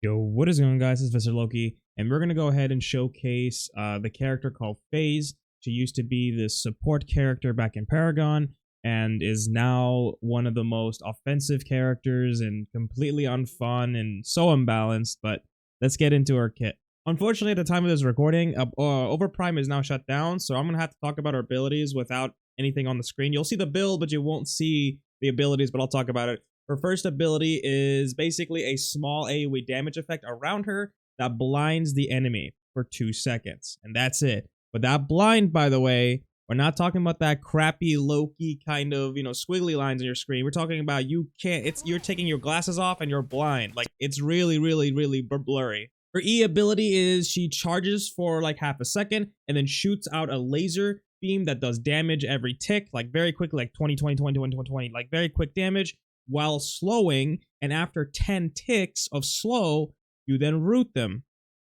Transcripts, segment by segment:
Yo, what is going on, guys? It's Mr. Loki, and we're going to go ahead and showcase the character called FaZe. She used to be this support character back in Paragon, and is now one of the most offensive characters and completely unfun and so unbalanced, but let's get into her kit. Unfortunately, at the time of this recording, Overprime is now shut down, so I'm going to have to talk about her abilities without anything on the screen. You'll see the build, but you won't see the abilities, but I'll talk about it. Her first ability is basically a small AoE damage effect around her that blinds the enemy for 2 seconds. And that's it. But that blind, by the way, we're not talking about that crappy Loki kind of, squiggly lines on your screen. We're talking about you're taking your glasses off and you're blind. Like, it's really, really, really blurry. Her E ability is she charges for like half a second and then shoots out a laser beam that does damage every tick, like very quickly, like 20, 20, 20, 20, 20, 20, like very quick damage, while slowing, and after 10 ticks of slow, you then root them.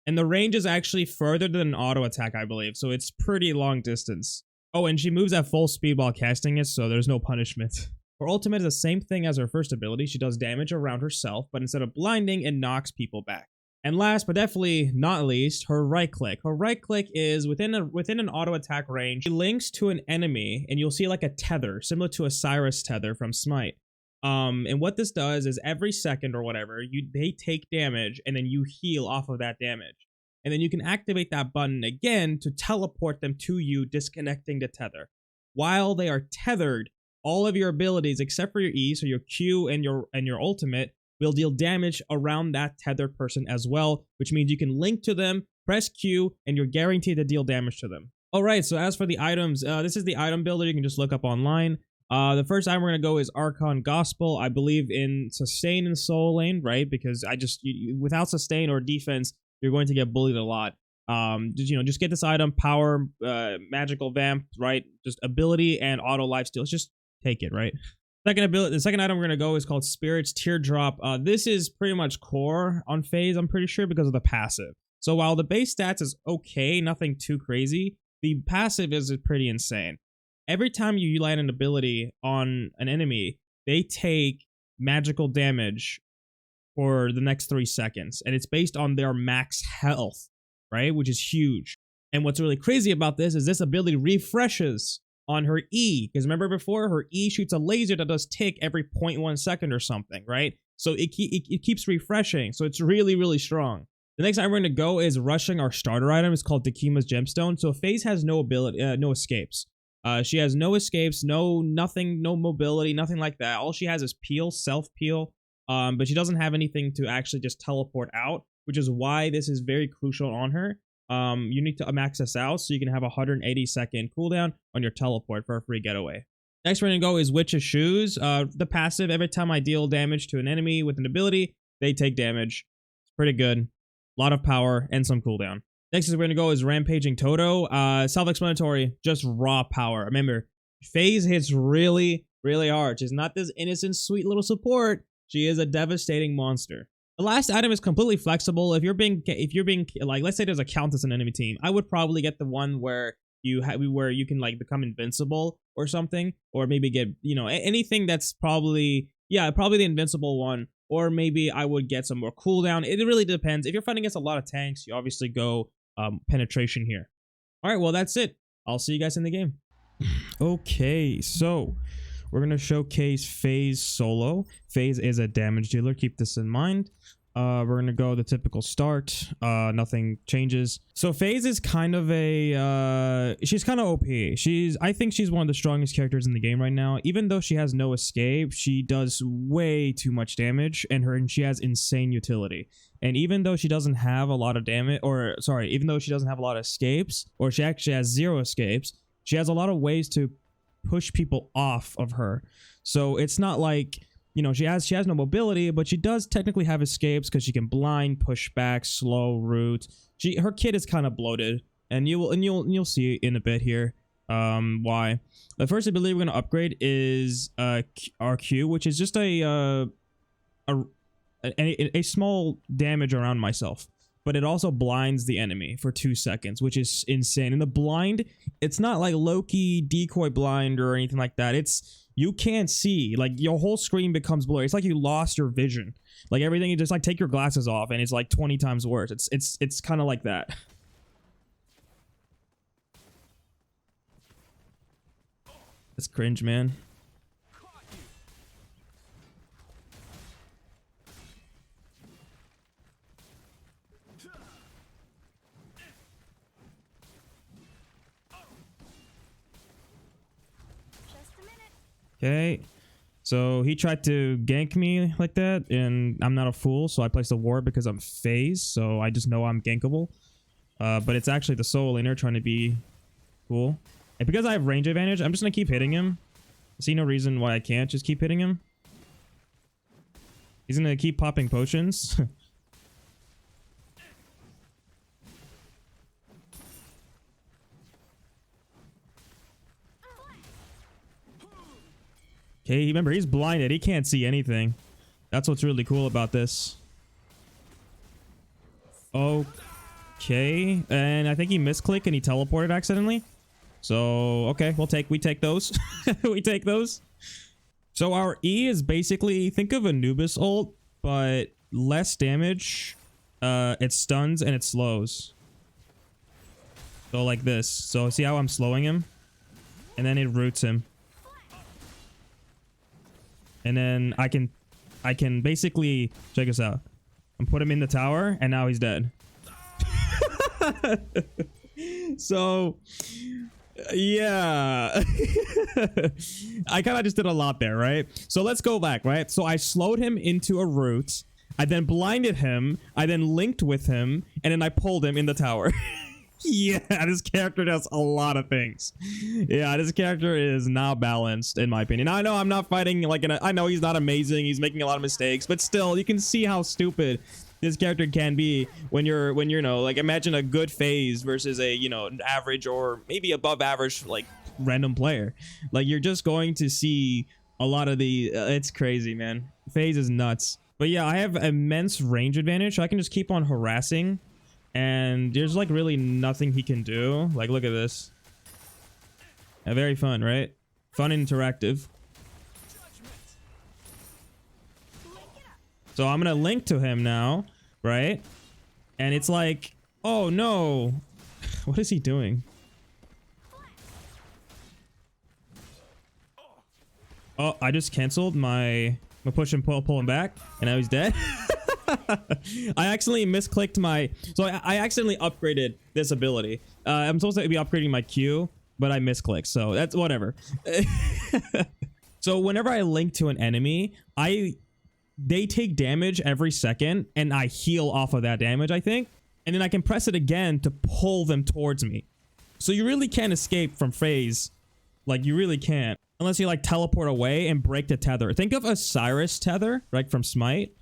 And the range is actually further than an auto attack, I believe, so it's pretty long distance. Oh, and she moves at full speed while casting it, so there's no punishment. Her ultimate is the same thing as her first ability. She does damage around herself, but instead of blinding, it knocks people back. And last but definitely not least, her right click. Her right click is within an auto attack range. She links to an enemy, and you'll see like a tether, similar to a Cyrus tether from Smite. And what this does is every second or whatever, they take damage and then you heal off of that damage. And then you can activate that button again to teleport them to you, disconnecting the tether. While they are tethered, all of your abilities except for your E, so your Q and your ultimate, will deal damage around that tethered person as well, which means you can link to them, press Q, and you're guaranteed to deal damage to them. Alright, so as for the items, this is the item builder. You can just look up online. The first item we're going to go is Archon Gospel. I believe in sustain and soul lane, right? Because without sustain or defense, you're going to get bullied a lot. Just get this item, power, magical vamp, right? Just ability and auto lifesteal. Just take it, right? The second item we're going to go is called Spirit's Teardrop. This is pretty much core on FaZe, I'm pretty sure, because of the passive. So while the base stats is okay, nothing too crazy, the passive is pretty insane. Every time you light an ability on an enemy, they take magical damage for the next 3 seconds. And it's based on their max health, right? Which is huge. And what's really crazy about this is this ability refreshes on her E. Because remember before, her E shoots a laser that does tick every 0.1 second or something, right? So it keeps refreshing. So it's really, really strong. The next item we're going to go is rushing our starter item. It's called Dakima's Gemstone. So FaZe has no escapes. She has no escapes, nothing, no mobility, nothing like that. All she has is peel, self-peel, but she doesn't have anything to actually just teleport out, which is why this is very crucial on her. You need to max this out so you can have a 180-second cooldown on your teleport for a free getaway. Next we're going to go is Witch's Shoes. The passive, every time I deal damage to an enemy with an ability, they take damage. It's pretty good. A lot of power and some cooldown. Next is we're going to go is Rampaging Toto. Self-explanatory, just raw power. Remember, FaZe hits really, really hard. She's not this innocent, sweet little support. She is a devastating monster. The last item is completely flexible. If you're being like, let's say there's a Countess in an enemy team, I would probably get the one where you can like become invincible or something, or maybe get anything that's probably the invincible one. Or maybe I would get some more cooldown. It really depends. If you're fighting against a lot of tanks, you obviously go penetration here. All right, well, that's it. I'll see you guys in the game. Okay, so we're going to showcase FaZe solo. FaZe is a damage dealer. Keep this in mind. We're going to go the typical start. Nothing changes. So FaZe is kind of she's kind of OP. I think she's one of the strongest characters in the game right now. Even though she has no escape, she does way too much damage, and she has insane utility. And even though she doesn't have a lot of even though she doesn't have a lot of escapes, or she actually has 0 escapes, she has a lot of ways to push people off of her. So it's not like, she has no mobility, but she does technically have escapes because she can blind, push back, slow, root. Her kit is kind of bloated, and you'll see in a bit here why. The first ability we're going to upgrade is RQ, which is just a small damage around myself, but it also blinds the enemy for 2 seconds, which is insane. And the blind, it's not like Loki decoy blind or anything like that. It's you can't see. Like your whole screen becomes blurry. It's like you lost your vision. Like everything, you just like take your glasses off and it's like 20 times worse. It's kind of like that. It's cringe, man. Okay, so he tried to gank me like that, and I'm not a fool, so I placed a ward because I'm phase, so I just know I'm gankable. But it's actually the soul laner trying to be cool. And because I have range advantage, I'm just gonna keep hitting him. I see no reason why I can't just keep hitting him. He's gonna keep popping potions. Okay, remember, he's blinded. He can't see anything. That's what's really cool about this. Okay, and I think he misclicked and he teleported accidentally. So, okay, we take those. We take those. So our E is basically, think of Anubis ult, but less damage. It stuns and it slows. So like this. So see how I'm slowing him? And then it roots him. And then I can basically check this out. I'm put him in the tower and now he's dead. So yeah. I kind of just did a lot there, right? So let's go back, right? So I slowed him into a root. I then blinded him. I then linked with him, and then I pulled him in the tower. Yeah, this character does a lot of things. Yeah, this character is not balanced, in my opinion. I know I'm not fighting like I know he's not amazing. He's making a lot of mistakes, but still, you can see how stupid this character can be when you're you know, like, imagine a good phase versus a, you know, an average or maybe above average like random player. Like, you're just going to see a lot of the it's crazy, man. Phase is nuts. But yeah, I have immense range advantage, so I can just keep on harassing. And there's like really nothing he can do. Like, look at this. Very fun, right? Fun and interactive. So I'm gonna link to him now, right? And it's like, oh no. What is he doing? Oh, I just canceled my push and pull him back, and now he's dead. I accidentally misclicked my... So I accidentally upgraded this ability. I'm supposed to be upgrading my Q, but I misclicked, so that's whatever. So whenever I link to an enemy, they take damage every second, and I heal off of that damage, I think. And then I can press it again to pull them towards me. So you really can't escape from phase. Like, you really can't. Unless you, like, teleport away and break the tether. Think of a Cyrus tether, right, from Smite.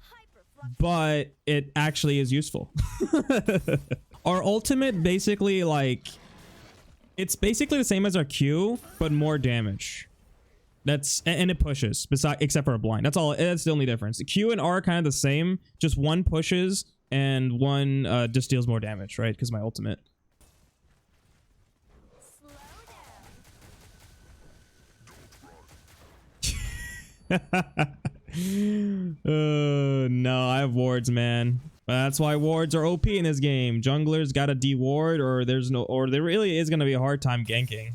But it actually is useful. Our ultimate basically, like, it's basically the same as our Q, but more damage. And it pushes, except for a blind. That's all. That's the only difference. The Q and R are kind of the same. Just one pushes and one just deals more damage, right? Because my ultimate. No, I have wards, man. That's why wards are OP in this game. Junglers gotta de-ward, or there really is gonna be a hard time ganking.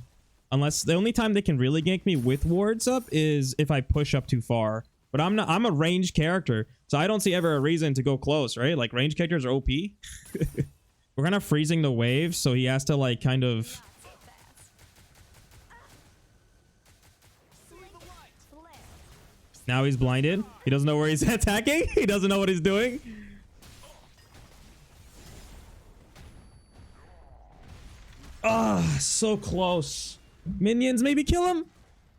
Unless the only time they can really gank me with wards up is if I push up too far. But I'm a ranged character, so I don't see ever a reason to go close, right? Like, ranged characters are OP. We're kind of freezing the wave, so he has to, like, kind of... Now he's blinded. He doesn't know where he's attacking. He doesn't know what he's doing. Ah, so close. Minions, maybe kill him.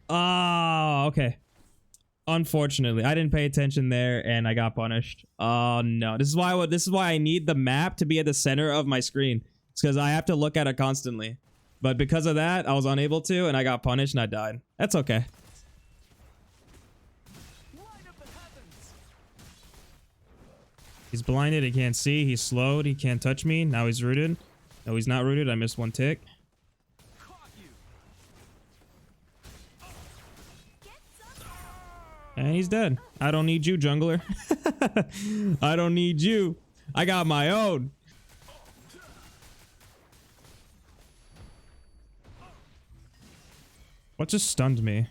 Ah, okay. Unfortunately, I didn't pay attention there, and I got punished. Oh no, this is why I need the map to be at the center of my screen. It's because I have to look at it constantly. But because of that, I was unable to, and I got punished, and I died. That's okay. He's blinded. He can't see. He's slowed. He can't touch me. Now he's rooted. No, he's not rooted. I missed one tick. And he's dead. I don't need you, jungler. I don't need you. I got my own. What just stunned me?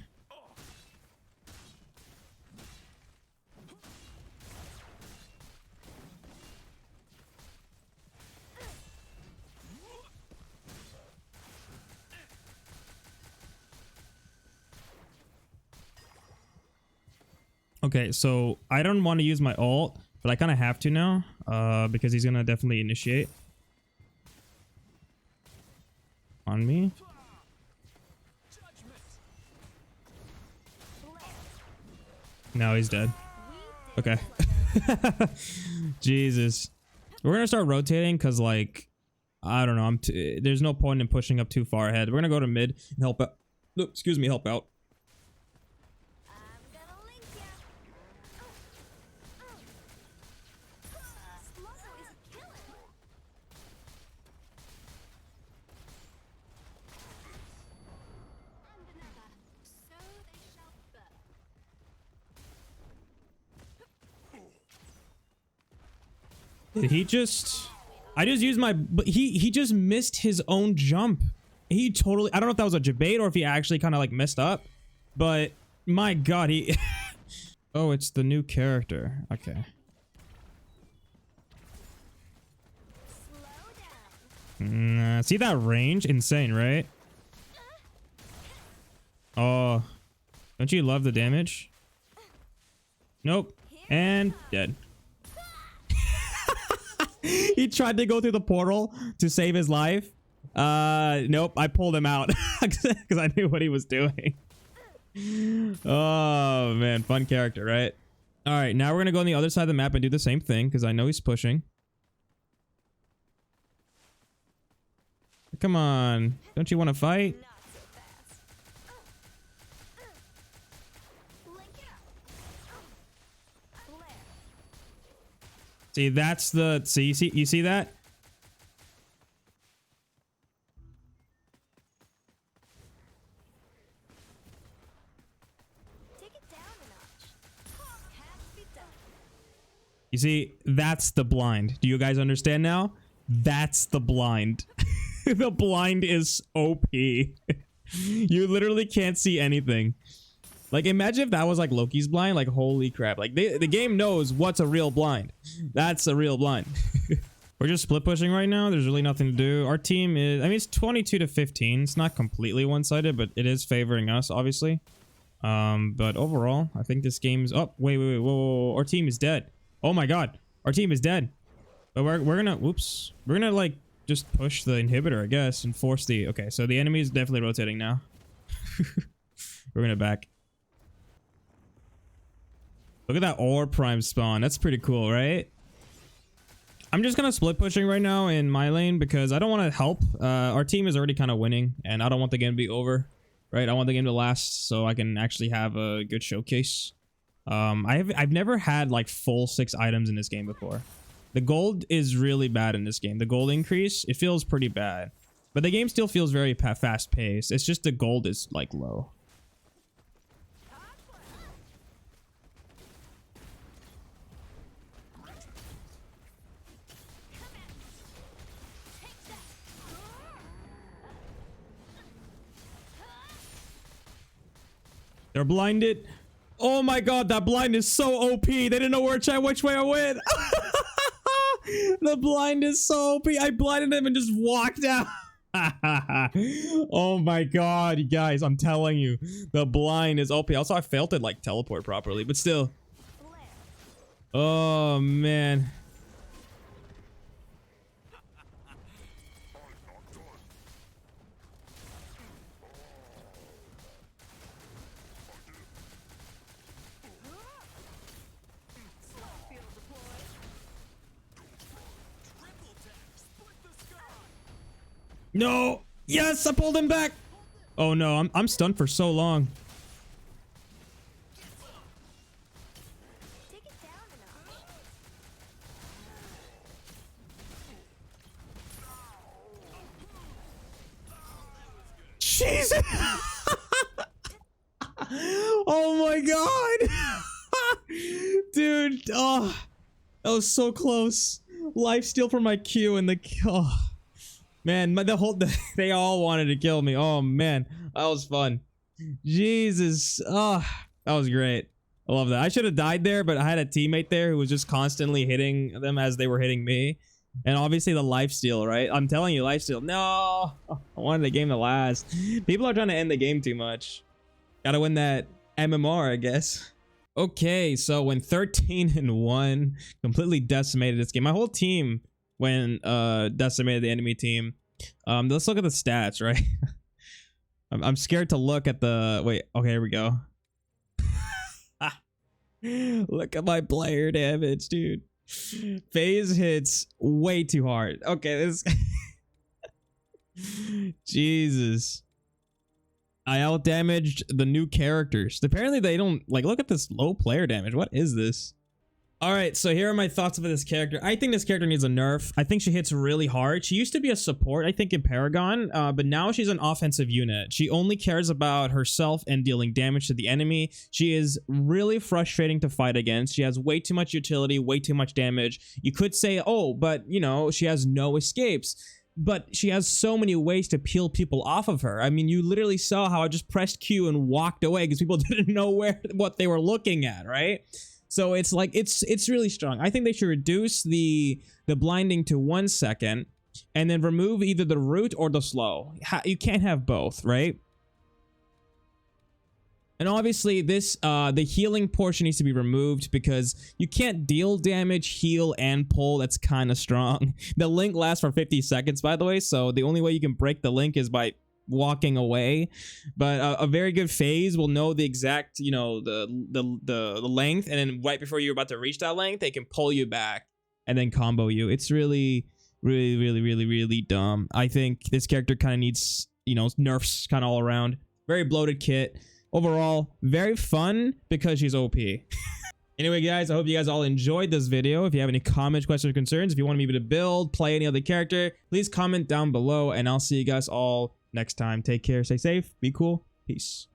Okay, so I don't want to use my ult, but I kind of have to now, because he's gonna definitely initiate on me. Now he's dead. Okay. Jesus. We're gonna start rotating because, like, I don't know. There's no point in pushing up too far ahead. We're gonna go to mid and help out. No, excuse me, help out. Did he just... I just used my... But he just missed his own jump. He totally... I don't know if that was a debate or if he actually kind of like messed up. But my god, he... Oh, it's the new character. Okay. See that range? Insane, right? Oh. Don't you love the damage? Nope. And dead. He tried to go through the portal to save his life. Nope, I pulled him out because I knew what he was doing. Oh man, fun character, right? All right, now we're gonna go on the other side of the map and do the same thing because I know he's pushing. Come on, don't you want to fight? See, that's the... See, you see that? Take it down a notch. You see, that's the blind. Do you guys understand now? That's the blind. The blind is OP. You literally can't see anything. Like, imagine if that was like Loki's blind. Like, holy crap. Like, the game knows what's a real blind. That's a real blind. We're just split pushing right now. There's really nothing to do. Our team is... I mean, it's 22 to 15. It's not completely one-sided, but it is favoring us, obviously. But overall, I think this game is... Oh, wait. Whoa. Our team is dead. Oh my god. Our team is dead. But we're gonna... Whoops. We're gonna, like, just push the inhibitor, I guess, and force the... Okay, so the enemy is definitely rotating now. We're gonna back. Look at that Overprime spawn. That's pretty cool, right? I'm just gonna split pushing right now in my lane because I don't want to help. Our team is already kind of winning, and I don't want the game to be over, right? I want the game to last so I can actually have a good showcase. I've never had like full 6 items in this game before. The gold is really bad in this game. The gold increase, it feels pretty bad, but the game still feels very fast paced. It's just the gold is like low. They're blinded. Oh my god, that blind is so OP. They didn't know which way I went. The blind is so OP. I blinded him and just walked out. Oh my god, you guys, I'm telling you. The blind is OP. Also, I failed to like teleport properly, but still. Oh man. No! Yes, I pulled him back! Oh no, I'm stunned for so long. Take it down a notch. Jesus! Oh my god! Oh, that was so close. Lifesteal for my Q and the... Oh, man, they all wanted to kill me. Oh, man. That was fun. Jesus. Oh, that was great. I love that. I should have died there, but I had a teammate there who was just constantly hitting them as they were hitting me. And obviously the lifesteal, right? I'm telling you, lifesteal. No! I wanted the game to last. People are trying to end the game too much. Gotta win that MMR, I guess. Okay, so when 13-1, completely decimated this game. My whole team when decimated the enemy team. Let's look at the stats, right? I'm scared to look at the... Wait, okay, here we go. Look at my player damage, dude. FaZe hits way too hard. Okay, this... Jesus. I outdamaged the new characters. Apparently they don't... Like, look at this low player damage. What is this? Alright, so here are my thoughts about this character. I think this character needs a nerf. I think she hits really hard. She used to be a support, I think, in Paragon, but now she's an offensive unit. She only cares about herself and dealing damage to the enemy. She is really frustrating to fight against. She has way too much utility, way too much damage. You could say, oh, but, you know, she has no escapes. But she has so many ways to peel people off of her. I mean, you literally saw how I just pressed Q and walked away because people didn't know what they were looking at, right? So it's like, it's really strong. I think they should reduce the blinding to 1 second and then remove either the root or the slow. You can't have both, right? And obviously this, the healing portion needs to be removed because you can't deal damage, heal, and pull. That's kind of strong. The link lasts for 50 seconds, by the way. So the only way you can break the link is by walking away, but a very good FaZe will know the exact, you know, the length, and then right before you're about to reach that length, they can pull you back and then combo you. It's really dumb. I think this character kind of needs, you know, nerfs kind of all around. Very bloated kit. Overall, very fun because she's OP. Anyway, guys, I hope you guys all enjoyed this video. If you have any comments, questions, or concerns, if you want me to build, play any other character, please comment down below, and I'll see you guys all next time. Take care, stay safe, be cool, peace.